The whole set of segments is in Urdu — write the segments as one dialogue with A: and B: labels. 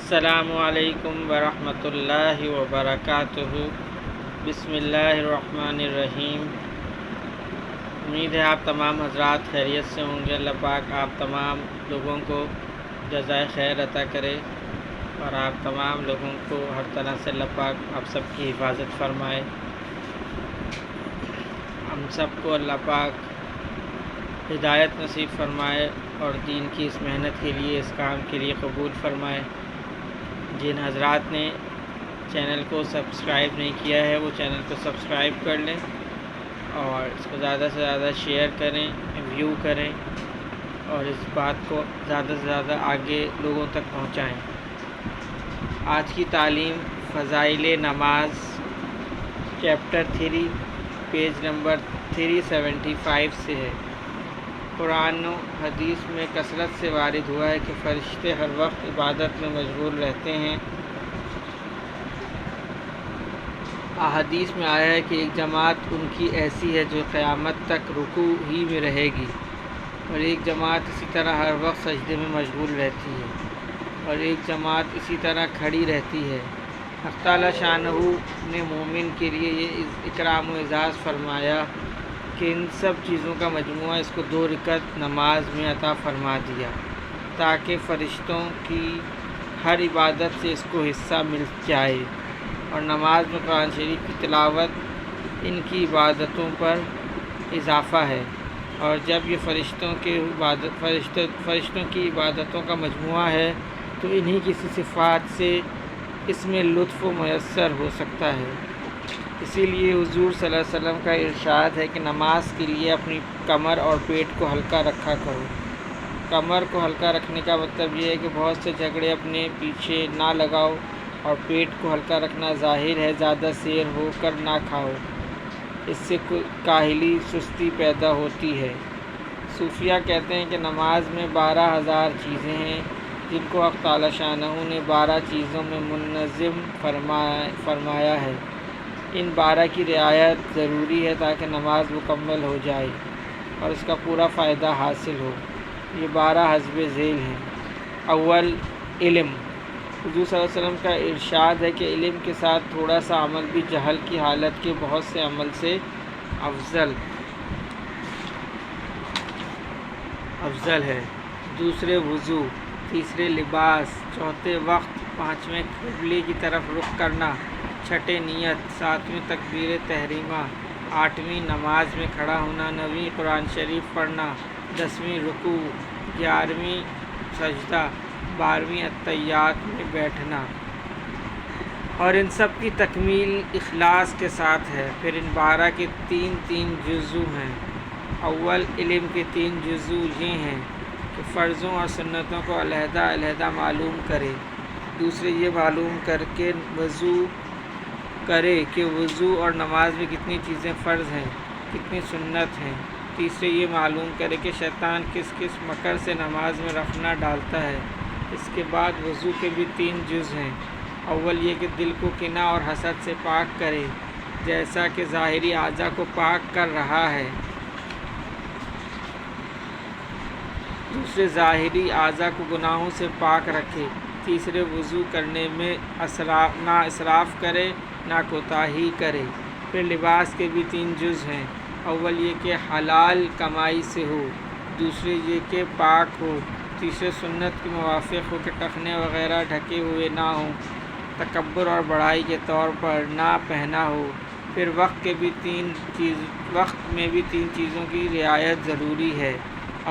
A: السلام علیکم ورحمۃ اللہ وبرکاتہ۔ بسم اللہ الرحمن الرحیم۔ امید ہے آپ تمام حضرات خیریت سے ہوں گے۔ اللہ پاک آپ تمام لوگوں کو جزائے خیر عطا کرے اور آپ تمام لوگوں کو ہر طرح سے اللہ پاک آپ سب کی حفاظت فرمائے۔ ہم سب کو اللہ پاک ہدایت نصیب فرمائے اور دین کی اس محنت کے لیے، اس کام کے لیے قبول فرمائے۔ جن حضرات نے چینل کو سبسکرائب نہیں کیا ہے وہ چینل کو سبسکرائب کر لیں اور اس کو زیادہ سے زیادہ شیئر کریں، ویو کریں اور اس بات کو زیادہ سے زیادہ آگے لوگوں تک پہنچائیں۔ آج کی تعلیم فضائل نماز چیپٹر 3 پیج نمبر 375 سے ہے۔ قرآن و حدیث میں کثرت سے وارد ہوا ہے کہ فرشتے ہر وقت عبادت میں مشغول رہتے ہیں۔ احادیث میں آیا ہے کہ ایک جماعت ان کی ایسی ہے جو قیامت تک رکوع ہی میں رہے گی، اور ایک جماعت اسی طرح ہر وقت سجدے میں مشغول رہتی ہے، اور ایک جماعت اسی طرح کھڑی رہتی ہے۔ حق تعالی شانہ نے مومن کے لیے یہ اکرام و اعزاز فرمایا کہ ان سب چیزوں کا مجموعہ اس کو 2 رکعت نماز میں عطا فرما دیا تاکہ فرشتوں کی ہر عبادت سے اس کو حصہ مل جائے، اور نماز میں قرآن شریف کی تلاوت ان کی عبادتوں پر اضافہ ہے، اور جب یہ فرشتوں کی عبادتوں کا مجموعہ ہے تو انہی کسی صفات سے اس میں لطف و میسر ہو سکتا ہے۔ اسی لیے حضور صلی اللہ علیہ وسلم کا ارشاد ہے کہ نماز کے لیے اپنی کمر اور پیٹ کو ہلکا رکھا کرو۔ کمر کو ہلکا رکھنے کا مطلب یہ ہے کہ بہت سے جھگڑے اپنے پیچھے نہ لگاؤ، اور پیٹ کو ہلکا رکھنا ظاہر ہے زیادہ سیر ہو کر نہ کھاؤ، اس سے کاہلی سستی پیدا ہوتی ہے۔ صوفیہ کہتے ہیں کہ نماز میں 12,000 چیزیں ہیں جن کو حق تعالی شانہ نے 12 چیزوں میں منظم فرمایا ہے۔ ان 12 کی رعایت ضروری ہے تاکہ نماز مکمل ہو جائے اور اس کا پورا فائدہ حاصل ہو۔ یہ 12 حسب ذیل ہیں۔ اول، علم۔ حضور صلی اللہ علیہ وسلم کا ارشاد ہے کہ علم کے ساتھ تھوڑا سا عمل بھی جہل کی حالت کے بہت سے عمل سے افضل ہے۔ دوسرے، وضو۔ تیسرے، لباس۔ چوتھے، وقت۔ پانچویں، قبلے کی طرف رخ کرنا۔ چھٹے، نیت۔ ساتویں، تکبیر تحریمہ۔ آٹھویں، نماز میں کھڑا ہونا۔ نویں، قرآن شریف پڑھنا۔ 10ویں، رکوع۔ 11ویں، سجدہ۔ 12ویں، اتحیات میں بیٹھنا۔ اور ان سب کی تکمیل اخلاص کے ساتھ ہے۔ پھر ان 12 کے 3 جزو ہیں۔ اول، علم کے 3 جزو یہ ہیں کہ فرضوں اور سنتوں کو علیحدہ علیحدہ معلوم کرے۔ دوسرے، یہ معلوم کر کے وضو کرے کہ وضو اور نماز میں کتنی چیزیں فرض ہیں، کتنی سنت ہیں۔ تیسرے، یہ معلوم کرے کہ شیطان کس کس مکر سے نماز میں رفنا ڈالتا ہے۔ اس کے بعد وضو کے بھی 3 جز ہیں۔ اول، یہ کہ دل کو کینہ اور حسد سے پاک کرے جیسا کہ ظاہری اعضاء کو پاک کر رہا ہے۔ دوسرے، ظاہری اعضاء کو گناہوں سے پاک رکھے۔ تیسرے، وضو کرنے میں نہ اسراف کرے نہ کوتاہی کرے۔ پھر لباس کے بھی 3 جز ہیں۔ اول، یہ کہ حلال کمائی سے ہو۔ دوسرے، یہ کہ پاک ہو۔ تیسرے، سنت کے موافق ہو کہ ٹخنے وغیرہ ڈھکے ہوئے نہ ہوں، تکبر اور بڑائی کے طور پر نہ پہنا ہو۔ پھر وقت میں بھی 3 چیزوں کی رعایت ضروری ہے۔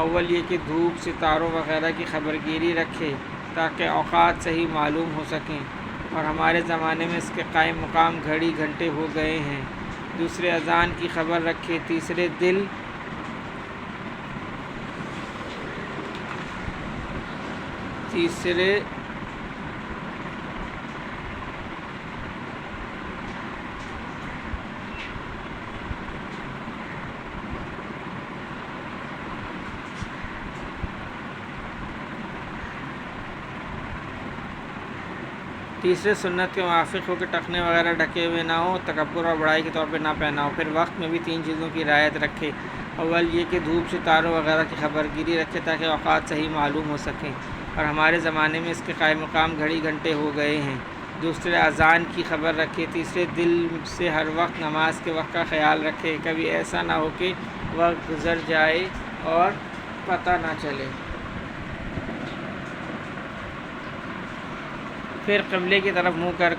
A: اول، یہ کہ دھوپ، ستاروں وغیرہ کی خبرگیری رکھے تاکہ اوقات صحیح معلوم ہو سکیں، اور ہمارے زمانے میں اس کے قائم مقام گھڑی گھنٹے ہو گئے ہیں۔ دوسرے، اذان کی خبر رکھے۔ تیسرے، سنت کے موافق ہو کہ ٹخنے وغیرہ ڈھکے ہوئے نہ ہوں، تکبر اور بڑائی کے طور پہ نہ پہنا ہو۔ پھر وقت میں بھی 3 چیزوں کی رعایت رکھے۔ اول، یہ کہ دھوپ، ستاروں وغیرہ کی خبرگیری رکھے تاکہ اوقات صحیح معلوم ہو سکیں۔ اور ہمارے زمانے میں اس کے قائم مقام گھڑی گھنٹے ہو گئے ہیں۔ دوسرے اذان کی خبر رکھے۔ تیسرے دل سے ہر وقت نماز کے وقت کا خیال رکھے، کبھی ایسا نہ ہو کہ وقت گزر جائے اور پتہ نہ چلے۔ پھر قبلے کی طرف منہ کر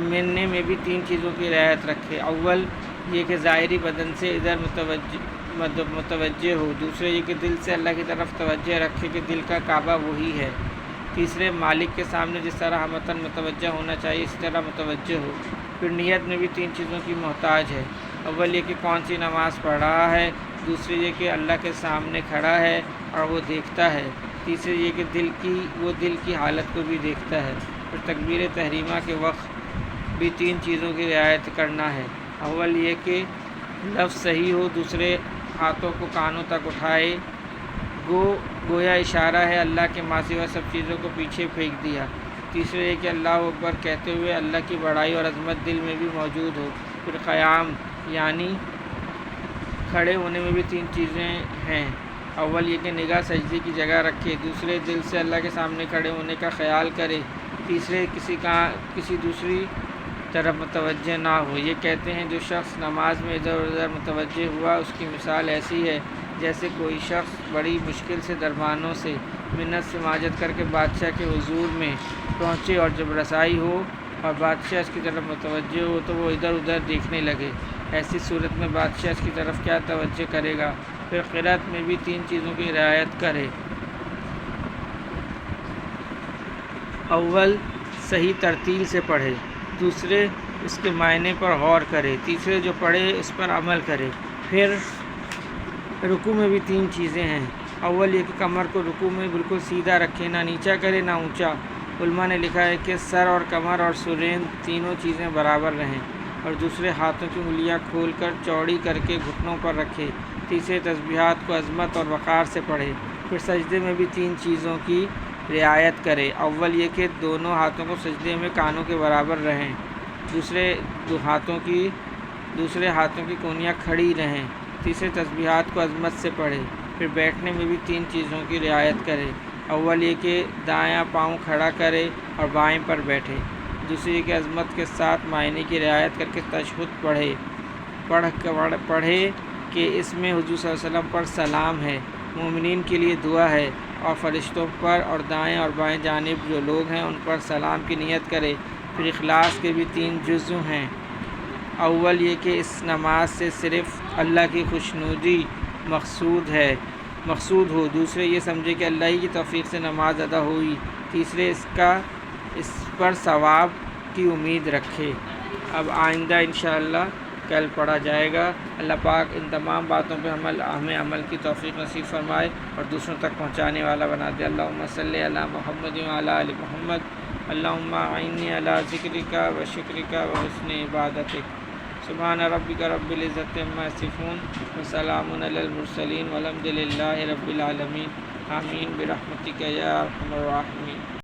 A: ملنے میں بھی 3 چیزوں کی رعایت رکھے۔ اول یہ کہ ظاہری بدن سے ادھر متوجہ ہو۔ دوسرے یہ کہ دل سے اللہ کی طرف توجہ رکھے کہ دل کا کعبہ وہی ہے۔ تیسرے مالک کے سامنے جس طرح ہمتاً متوجہ ہونا چاہیے اسی طرح متوجہ ہو۔ پھر نیت میں بھی 3 چیزوں کی محتاج ہے۔ اول یہ کہ کون سی نماز پڑھ رہا ہے۔ دوسرے یہ کہ اللہ کے سامنے کھڑا ہے اور وہ دیکھتا ہے۔ تیسرے یہ کہ دل کی حالت کو بھی دیکھتا ہے۔ پھر تکبیر تحریمہ کے وقت بھی 3 چیزوں کی رعایت کرنا ہے۔ اول یہ کہ لفظ صحیح ہو۔ دوسرے ہاتھوں کو کانوں تک اٹھائے گویا اشارہ ہے اللہ کے ماں سوا سب چیزوں کو پیچھے پھینک دیا۔ تیسرے یہ کہ اللہ اکبر کہتے ہوئے اللہ کی بڑائی اور عظمت دل میں بھی موجود ہو۔ پھر قیام یعنی کھڑے ہونے میں بھی 3 چیزیں ہیں۔ اول یہ کہ نگاہ سجدے کی جگہ رکھے۔ دوسرے دل سے اللہ کے سامنے کھڑے ہونے کا خیال کرے۔ تیسرے کسی دوسری طرف متوجہ نہ ہو۔ یہ کہتے ہیں جو شخص نماز میں ادھر ادھر متوجہ ہوا اس کی مثال ایسی ہے جیسے کوئی شخص بڑی مشکل سے دربانوں سے منت سماجت کر کے بادشاہ کے حضور میں پہنچے اور جب رسائی ہو اور بادشاہ اس کی طرف متوجہ ہو تو وہ ادھر ادھر دیکھنے لگے۔ ایسی صورت میں بادشاہ اس کی طرف کیا توجہ کرے گا۔ پھر قرأت میں بھی 3 چیزوں کی رعایت کرے۔ اول صحیح ترتیل سے پڑھے۔ دوسرے اس کے معنی پر غور کرے۔ تیسرے جو پڑھے اس پر عمل کرے۔ پھر رکوع میں بھی 3 چیزیں ہیں۔ اول یہ کہ کمر کو رکوع میں بالکل سیدھا رکھے، نہ نیچا کرے نہ اونچا۔ علماء نے لکھا ہے کہ سر اور کمر اور سرین تینوں چیزیں برابر رہیں۔ اور دوسرے ہاتھوں کی انگلیاں کھول کر چوڑی کر کے گھٹنوں پر رکھے۔ تیسرے تسبیحات کو عظمت اور وقار سے پڑھے۔ پھر سجدے میں بھی 3 چیزوں کی رعایت کرے۔ اول یہ کہ دونوں ہاتھوں کو سجدے میں کانوں کے برابر رہیں۔ دوسرے ہاتھوں کی کونیاں کھڑی رہیں۔ تیسرے تسبیحات کو عظمت سے پڑھے۔ پھر بیٹھنے میں بھی 3 چیزوں کی رعایت کرے۔ اول یہ کہ دایاں پاؤں کھڑا کرے اور بائیں پر بیٹھے۔ دوسری یہ کہ عظمت کے ساتھ معنی کی رعایت کر کے تشہد پڑھے کہ اس میں حضور صلی اللہ علیہ وسلم پر سلام ہے، مومنین کے لیے دعا ہے اور فرشتوں پر اور دائیں اور بائیں جانب جو لوگ ہیں ان پر سلام کی نیت کرے۔ پھر اخلاص کے بھی 3 جزو ہیں۔ اول یہ کہ اس نماز سے صرف اللہ کی خوشنودی مقصود ہو۔ دوسرے یہ سمجھے کہ اللہ ہی کی توفیق سے نماز ادا ہوئی۔ تیسرے اس پر ثواب کی امید رکھے۔ اب آئندہ انشاءاللہ کل پڑھا جائے گا۔ اللہ پاک ان تمام باتوں پہ ہمیں عمل کی توفیق نصیب فرمائے اور دوسروں تک پہنچانے والا بنا دے۔ اللہم صلی علی محمد وعلی آل محمد۔ اللہم اعنی علی ذکرک و شکرک و حسن عبادتک۔ سبحان ربک رب العزت عما یصفون وسلام علی المرسلین والحمد للہ رب العالمین۔ آمین برحمتک یا ارحم الراحمین۔